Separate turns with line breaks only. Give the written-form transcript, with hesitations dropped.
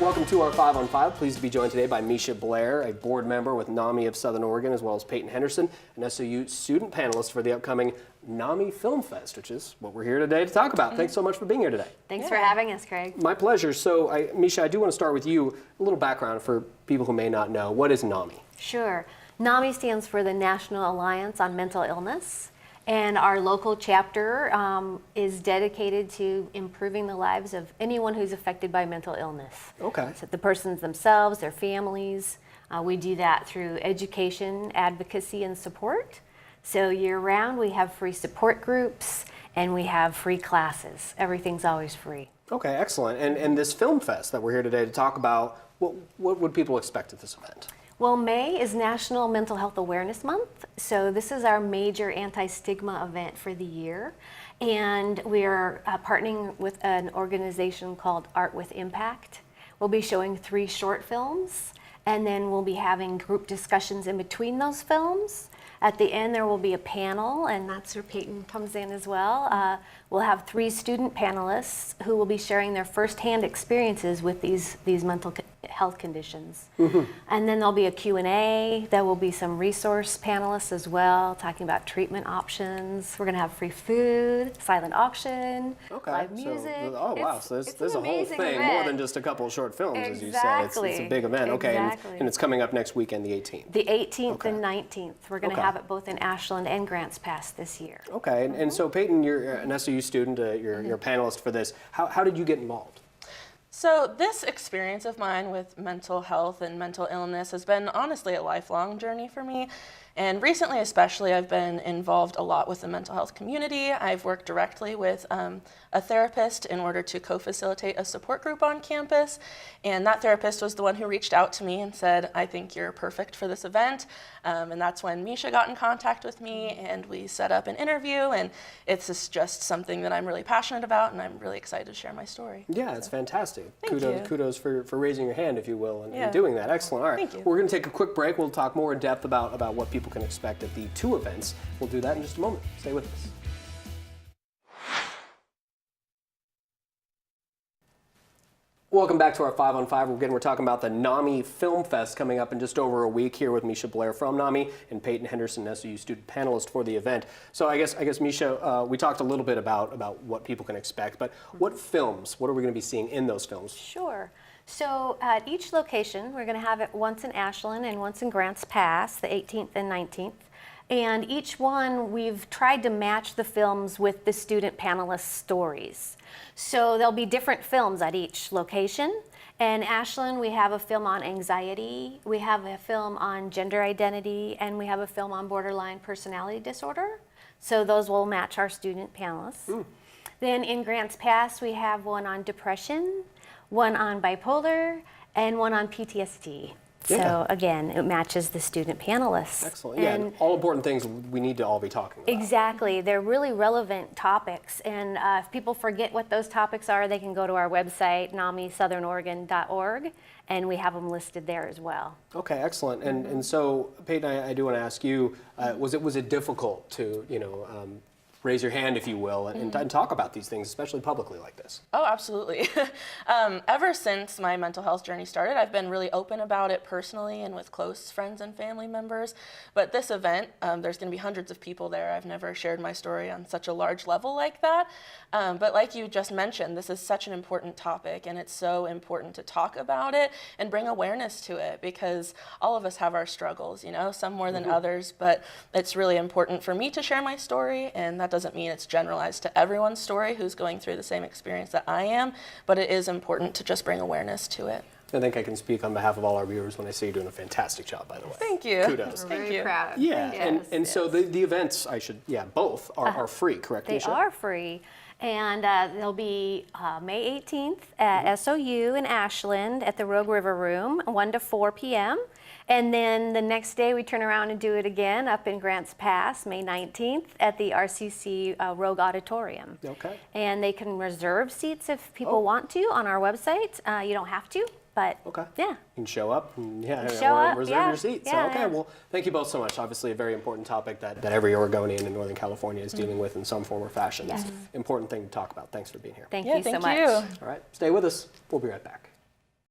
Welcome to our 5 on 5. Pleased to be joined today by Meesha Blair, a board member with NAMI of Southern Oregon, as well as Payton Henderson, an SOU student panelist for the upcoming NAMI Film Fest, which is what we're here today to talk about. Thanks so much for being here today.
Thanks for having us, Craig.
My pleasure. So, Meesha, I do want to start with you. A little background for people who may not know. What is NAMI?
Sure. NAMI stands for the National Alliance on Mental Illness. And our local chapter is dedicated to improving the lives of anyone who's affected by mental illness.
Okay.
So the persons themselves, their families. We do that through education, advocacy, and support. So year-round, we have free support groups and we have free classes. Everything's always free.
Okay, excellent. And this film fest that we're here today to talk about, what would people expect at this event?
Well, May is National Mental Health Awareness Month, so this is our major anti-stigma event for the year. And we are partnering with an organization called Art with Impact. We'll be showing 3 short films, and then we'll be having group discussions in between those films. At the end, there will be a panel, and that's where Payton comes in as well. We'll have 3 student panelists who will be sharing their firsthand experiences with these mental health conditions. Mm-hmm. And then there'll be a Q&A. There will be some resource panelists as well, talking about treatment options. We're going to have free food, silent auction, live music.
Oh, wow. So there's a whole thing,
event.
more than just a couple of short films, as you said. It's a big event. Okay, and it's coming up next weekend, the 18th.
The 18th and 19th. We're going to have it both in Ashland and Grants Pass this year.
Okay, and so Payton, you're an SOU student, you're a panelist for this. How did you get involved?
So this experience of mine with mental health and mental illness has been honestly a lifelong journey for me. And recently especially, I've been involved a lot with the mental health community. I've worked directly with a therapist in order to co-facilitate a support group on campus. And that therapist was the one who reached out to me and said, I think you're perfect for this event. And that's when Meesha got in contact with me and we set up an interview. And it's just something that I'm really passionate about and I'm really excited to share my story.
Yeah, it's fantastic.
Thank you.
Kudos for raising your hand, if you will, and doing that. Excellent. All right.
Thank you.
We're going to take a quick break. We'll talk more in depth about what people can expect at the 2 events. We'll do that in just a moment. Stay with us. Welcome back to our 5 on 5. We're talking about the NAMI Film Fest coming up in just over a week here with Meesha Blair from NAMI and Payton Henderson, SOU student panelist for the event. So I guess Meesha, we talked a little bit about what people can expect, but what are we going to be seeing in those films?
Sure. So at each location, we're going to have it once in Ashland and once in Grants Pass, the 18th and 19th. And each one, we've tried to match the films with the student panelists' stories. So there'll be different films at each location. In Ashland, we have a film on anxiety, we have a film on gender identity, and we have a film on borderline personality disorder. So those will match our student panelists. Mm. Then in Grants Pass, we have one on depression, one on bipolar, and one on PTSD. Yeah. So again, it matches the student panelists.
Excellent. Yeah, and all important things we need to all be talking about.
Exactly. They're really relevant topics. And if people forget what those topics are, they can go to our website, NAMISouthernOregon.org, and we have them listed there as well.
Okay, excellent. And so, Payton, I do want to ask you, was it difficult to, raise your hand, if you will, and talk about these things, especially publicly like this?
Oh, absolutely. Ever since my mental health journey started, I've been really open about it personally and with close friends and family members. But this event, there's going to be hundreds of people there. I've never shared my story on such a large level like that. But like you just mentioned, this is such an important topic, and it's so important to talk about it and bring awareness to it, because all of us have our struggles, some more than others. But it's really important for me to share my story, and that doesn't mean it's generalized to everyone's story who's going through the same experience that I am, but it is important to just bring awareness to it.
I think I can speak on behalf of all our viewers when I say you're doing a fantastic job, by the way.
Thank you.
Kudos.
We're very proud of you.
Yeah, and so the events, both are free, correct,
They
Meesha?
are free. And they'll be May 18th at SOU in Ashland at the Rogue River Room, 1 to 4 p.m. And then the next day we turn around and do it again up in Grants Pass, May 19th at the RCC Rogue Auditorium.
Okay.
And they can reserve seats if people want to on our website. You don't have to. But yeah,
you can show up and reserve your seat.
Yeah,
so okay, well, thank you both so much. Obviously, a very important topic that every Oregonian in Northern California is dealing with in some form or fashion. It's an important thing to talk about. Thanks for being here.
Thank you so much.
All right, stay with us. We'll be right back.